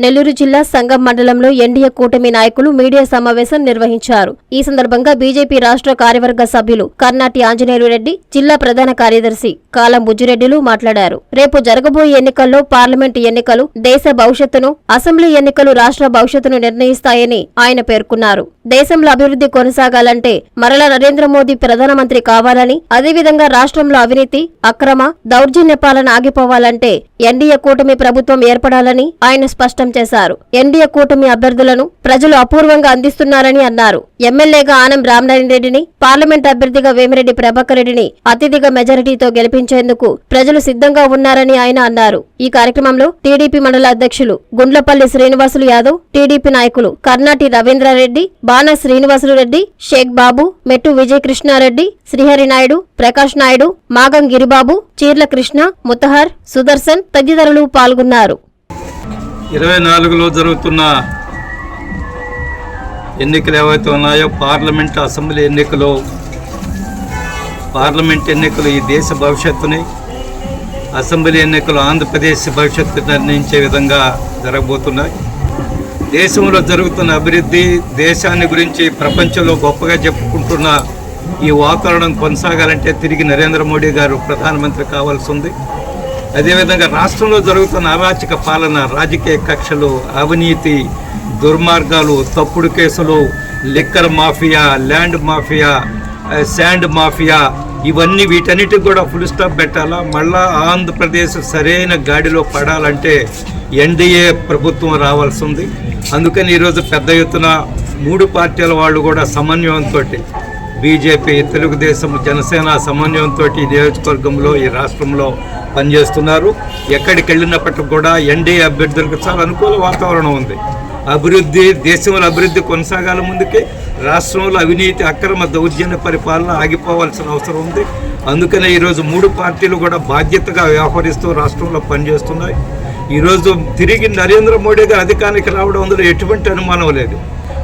నెల్లూరు జిల్లా సంగం మండలంలో ఎన్డీఏ కూటమి నాయకులు మీడియా సమావేశం నిర్వహించారు. ఈ సందర్భంగా బీజేపీ రాష్ట్ర కార్యవర్గ సభ్యులు కర్నాటి ఆంజనేయులు రెడ్డి, జిల్లా ప్రధాన కార్యదర్శి కాలం బుజ్జిరెడ్డిలు మాట్లాడారు. రేపు జరగబోయే ఎన్నికల్లో పార్లమెంటు ఎన్నికలు దేశ భవిష్యత్తును, అసెంబ్లీ ఎన్నికలు రాష్ట్ర భవిష్యత్తును నిర్ణయిస్తాయని ఆయన పేర్కొన్నారు. దేశంలో అభివృద్ధి కొనసాగాలంటే మరల నరేంద్ర మోదీ ప్రధానమంత్రి కావాలని, అదేవిధంగా రాష్ట్రంలో అవినీతి, అక్రమ, దౌర్జన్య పాలన ఆగిపోవాలంటే ఎన్డీఏ కూటమి ప్రభుత్వం ఏర్పడాలని ఆయన స్పష్టం చేశారు. ఎన్డీఏ కూటమి అభ్యర్థులను ప్రజలు అపూర్వంగా అందిస్తున్నారని అన్నారు. ఎమ్మెల్యేగా ఆనం రామనారాయణ రెడ్డిని, పార్లమెంట్ అభ్యర్థిగా వేమిరెడ్డి ప్రభాకర్ రెడ్డిని అత్యధిక మెజారిటీతో గెలిపించేందుకు ప్రజలు సిద్ధంగా ఉన్నారని ఆయన అన్నారు. ఈ కార్యక్రమంలో టీడీపీ మండల అధ్యక్షులు గుండ్లపల్లి శ్రీనివాసులు యాదవ్, టీడీపీ నాయకులు కర్నాటి రవీంద్రారెడ్డి, బాణ శ్రీనివాసులు రెడ్డి, షేక్ బాబు, మెట్టు విజయకృష్ణారెడ్డి, శ్రీహరి నాయుడు, ప్రకాష్ నాయుడు, మాగం గిరిబాబు, చీర్ల కృష్ణ, ముతహర్, సుదర్శన్ తదితరులు పాల్గొన్నారు. 24లో జరుగుతున్న ఎన్నికలు ఏవైతే ఉన్నాయో పార్లమెంట్, అసెంబ్లీ ఎన్నికలు, పార్లమెంట్ ఎన్నికలు ఈ దేశ భవిష్యత్తుని, అసెంబ్లీ ఎన్నికలు ఆంధ్రప్రదేశ్ భవిష్యత్తు నిర్ణయించే విధంగా జరగబోతున్నాయి. దేశంలో జరుగుతున్న అభివృద్ధి, దేశాన్ని గురించి ప్రపంచంలో గొప్పగా చెప్పుకుంటున్న ఈ వాతావరణం కొనసాగాలంటే తిరిగి నరేంద్ర మోడీ గారు ప్రధానమంత్రి కావాల్సి ఉంది. అదేవిధంగా రాష్ట్రంలో జరుగుతున్న అరాచక పాలన, రాజకీయ కక్షలు, అవినీతి, దుర్మార్గాలు, తప్పుడు కేసులు, liquor mafia, land mafia, sand mafia, ఇవన్నీ వీటన్నిటికి కూడా ఫుల్ స్టాప్ పెట్టాలా. మళ్ళా ఆంధ్రప్రదేశ్ సరైన గాడిలో పడాలంటే ఎన్డీఏ ప్రభుత్వం రావాల్సి ఉంది. అందుకని ఈరోజు పెద్ద ఎత్తున 3 పార్టీల వాళ్ళు కూడా సమన్వయంతో, బీజేపీ, తెలుగుదేశం, జనసేన సమన్వయంతో ఈ నియోజకవర్గంలో, ఈ రాష్ట్రంలో పనిచేస్తున్నారు. ఎక్కడికి వెళ్ళినప్పటికీ కూడా ఎన్డీఏ అభ్యర్థులకు చాలా అనుకూల వాతావరణం ఉంది. అభివృద్ధి, దేశంలో అభివృద్ధి కొనసాగాల ముందుకే రాష్ట్రంలో అవినీతి, అక్రమ, దౌర్జన్య పరిపాలన ఆగిపోవాల్సిన అవసరం ఉంది. అందుకనే ఈరోజు 3 పార్టీలు కూడా బాధ్యతగా వ్యవహరిస్తూ రాష్ట్రంలో పనిచేస్తున్నాయి. ఈరోజు తిరిగి నరేంద్ర మోడీ గారు అధికారానికి రావడం అందులో ఎటువంటి అనుమానం లేదు.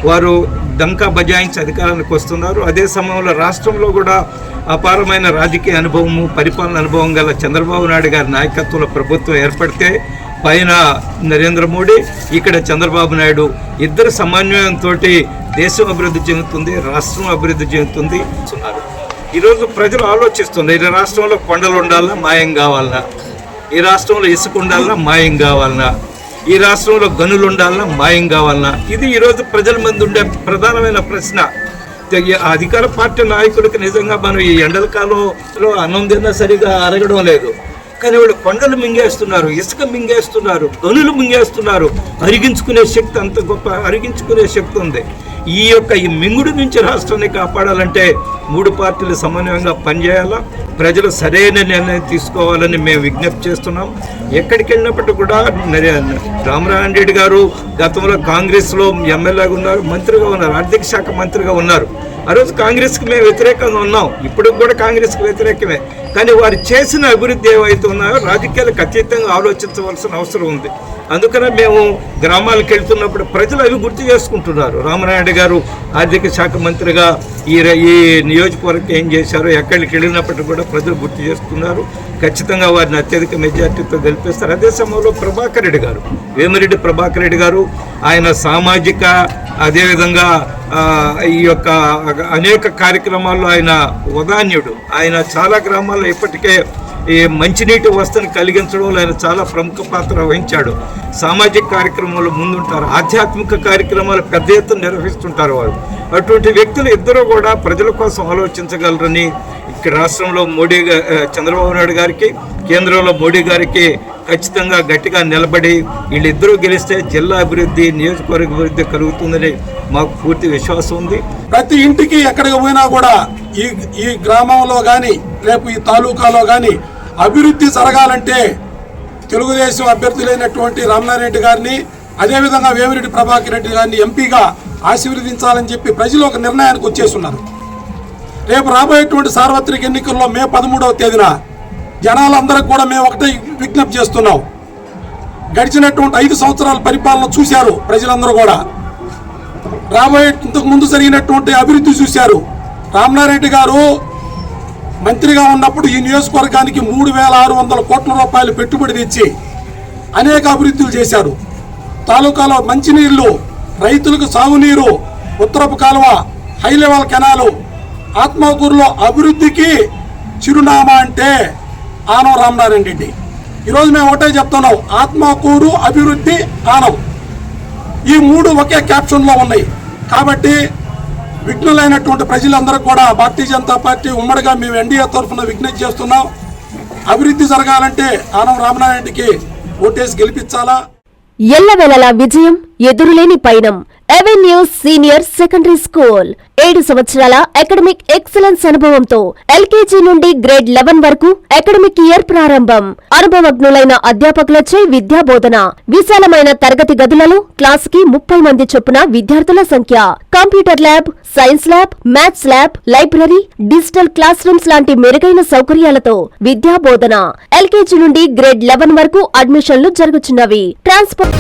వారు డంకా బజాయించి అధికారానికి వస్తున్నారు. అదే సమయంలో రాష్ట్రంలో కూడా అపారమైన రాజకీయ అనుభవము, పరిపాలన అనుభవం గల చంద్రబాబు నాయుడు గారి నాయకత్వంలో ప్రభుత్వం ఏర్పడితే పైన నరేంద్ర మోడీ, ఇక్కడ చంద్రబాబు నాయుడు ఇద్దరు సమన్వయంతో దేశం అభివృద్ధి చెందుతుంది, రాష్ట్రం అభివృద్ధి చెందుతుంది. ఈరోజు ప్రజలు ఆలోచిస్తున్నారు, ఈ రాష్ట్రంలో కొండలు ఉండాలన్నా మాయం కావాలన్నా, ఈ రాష్ట్రంలో ఇసుక ఉండాలన్నా మాయం కావాలన్నా, ఈ రాష్ట్రంలో గనులు ఉండాలన్నా మాయం కావాలన్నా. ఇది ఈరోజు ప్రజల ముందు ఉండే ప్రధానమైన ప్రశ్న. అధికార పార్టీ నాయకుడికి నిజంగా మనం ఈ ఎండల కాలంలో అన్నం తిన్నా సరిగా అరగడం లేదు. కానీ వాళ్ళు కొండలు మింగేస్తున్నారు, ఇసుక మింగేస్తున్నారు, గనులు మింగేస్తున్నారు. అరిగించుకునే శక్తి, అంత గొప్ప అరిగించుకునే శక్తి ఉంది. ఈ మింగుడు నుంచి రాష్ట్రాన్ని కాపాడాలంటే 3 పార్టీలు సమన్వయంగా పనిచేయాలా. ప్రజలు సరైన నిర్ణయం తీసుకోవాలని మేము విజ్ఞప్తి చేస్తున్నాం. ఎక్కడికి వెళ్ళినప్పటికీ కూడా రామనారాయణ రెడ్డి గారు గతంలో కాంగ్రెస్లో ఎమ్మెల్యేగా ఉన్నారు, మంత్రిగా ఉన్నారు, ఆర్థిక శాఖ మంత్రిగా ఉన్నారు. ఆ రోజు కాంగ్రెస్కి మేము వ్యతిరేకంగా ఉన్నాం, ఇప్పుడు కూడా కాంగ్రెస్కి వ్యతిరేకమే. కానీ వారు చేసిన అభివృద్ధి ఏవైతే ఉన్నాయో రాజకీయాలకు అతీతంగా ఆలోచించవలసిన అవసరం ఉంది. అందుకనే మేము గ్రామాలకు వెళ్తున్నప్పుడు ప్రజలు అవి గుర్తు చేసుకుంటున్నారు. రామనాయుడు గారు ఆర్థిక శాఖ మంత్రిగా ఈ నియోజకవర్గం ఏం చేశారో ఎక్కడికి వెళ్ళినప్పటికీ కూడా ప్రజలు గుర్తు చేస్తున్నారు. ఖచ్చితంగా వారిని అత్యధిక మెజార్టీతో గెలిపిస్తారు. అదే సమయంలో ప్రభాకర్ రెడ్డి గారు, వేమిరెడ్డి ప్రభాకర్ రెడ్డి గారు, ఆయన సామాజిక, అదేవిధంగా ఈ అనేక కార్యక్రమాల్లో ఆయన ఉదాన్యుడు. ఆయన చాలా గ్రామాల్లో ఇప్పటికే ఈ మంచినీటి వసతిని కలిగించడంలో ఆయన చాలా ప్రముఖ పాత్ర వహించాడు. సామాజిక కార్యక్రమాలు ముందుంటారు, ఆధ్యాత్మిక కార్యక్రమాలు పెద్ద ఎత్తున నిర్వహిస్తుంటారు వారు. అటువంటి వ్యక్తులు ఇద్దరు కూడా ప్రజల కోసం ఆలోచించగలరని ఇక్కడ రాష్ట్రంలో చంద్రబాబు నాయుడు గారికి, కేంద్రంలో మోడీ గారికి ఖచ్చితంగా గట్టిగా నిలబడి వీళ్ళిద్దరూ గెలిస్తే జిల్లా అభివృద్ధి, నియోజకవర్గ అభివృద్ధి కలుగుతుందని మాకు పూర్తి విశ్వాసం ఉంది. ప్రతి ఇంటికి ఎక్కడికి పోయినా కూడా ఈ గ్రామంలో కానీ రేపు ఈ తాలూకాలో కానీ అభివృద్ధి జరగాలంటే తెలుగుదేశం అభ్యర్థులైనటువంటి రామనారాయణ రెడ్డి గారిని, అదేవిధంగా వేమిరెడ్డి ప్రభాకర్ రెడ్డి గారిని ఎంపీగా ఆశీర్వదించాలని చెప్పి ప్రజలు ఒక నిర్ణయానికి వచ్చేస్తున్నారు. రేపు రాబోయేటువంటి సార్వత్రిక ఎన్నికల్లో మే 13వ తేదీన జనాలందరికీ కూడా మేము ఒకటే విజ్ఞప్తి చేస్తున్నాం. గడిచినటువంటి 5 సంవత్సరాల పరిపాలన చూశారు ప్రజలందరూ కూడా. రాబోయే ఇంతకు ముందు జరిగినటువంటి అభివృద్ధి చూశారు. రామనారాయణ గారు మంత్రిగా ఉన్నప్పుడు ఈ నియోజకవర్గానికి 3,600 కోట్ల రూపాయలు పెట్టుబడి తెచ్చి అనేక అభివృద్ధులు చేశారు. తాలూకాలో మంచినీళ్లు, రైతులకు సాగునీరు, ఉత్తరపు కాలువ, హై లెవెల్ కెనాలు, ఆత్మకూరులో అభివృద్ధికి చిరునామా అంటే ఆనం రామనారాయణ రెడ్డి. ఈరోజు మేము ఒకటే చెప్తున్నాం, ఆత్మకూరు అభివృద్ధి ఆనం, ఈ మూడు ఒకే క్యాప్షన్లో ఉన్నాయి. కాబట్టి విఘ్నులైనటువంటి ప్రజలందరూ కూడా భారతీయ జనతా పార్టీ ఉమ్మడిగా మేము ఎన్డీఏ తరఫున విజ్ఞప్తి చేస్తున్నాం. అభివృద్ధి జరగాలంటే ఆనం రామనారాయణ రెడ్డికి ఓటేసి గెలిపించాలా. ఎల్లవెల్లలా విజయం, ఎదురులేని పయనం. అవెన్యూస్ సీనియర్ సెకండరీ స్కూల్ 7 సంవత్సరాల అకాడమిక్ ఎక్సలెన్స్ అనుభవంతో ఎల్కేజీ నుండి గ్రేడ్ 11 వరకు అకాడమిక్ ఇయర్ ప్రారంభం. అనుభవజ్ఞులైన అధ్యాపకులచే విద్యా బోధన. విశాలమైన తరగతి గదులలో క్లాసుకి 30 మంది చొప్పున విద్యార్థుల సంఖ్య. Computer lab, science lab, maths lab, library, digital class rooms లాంటి మెరుగైన సౌకర్యాలతో విద్యా బోధన. ఎల్కేజీ నుండి గ్రేడ్ 11 వరకు అడ్మిషన్లు జరుగుతున్నవి. ట్రాన్స్పోర్ట్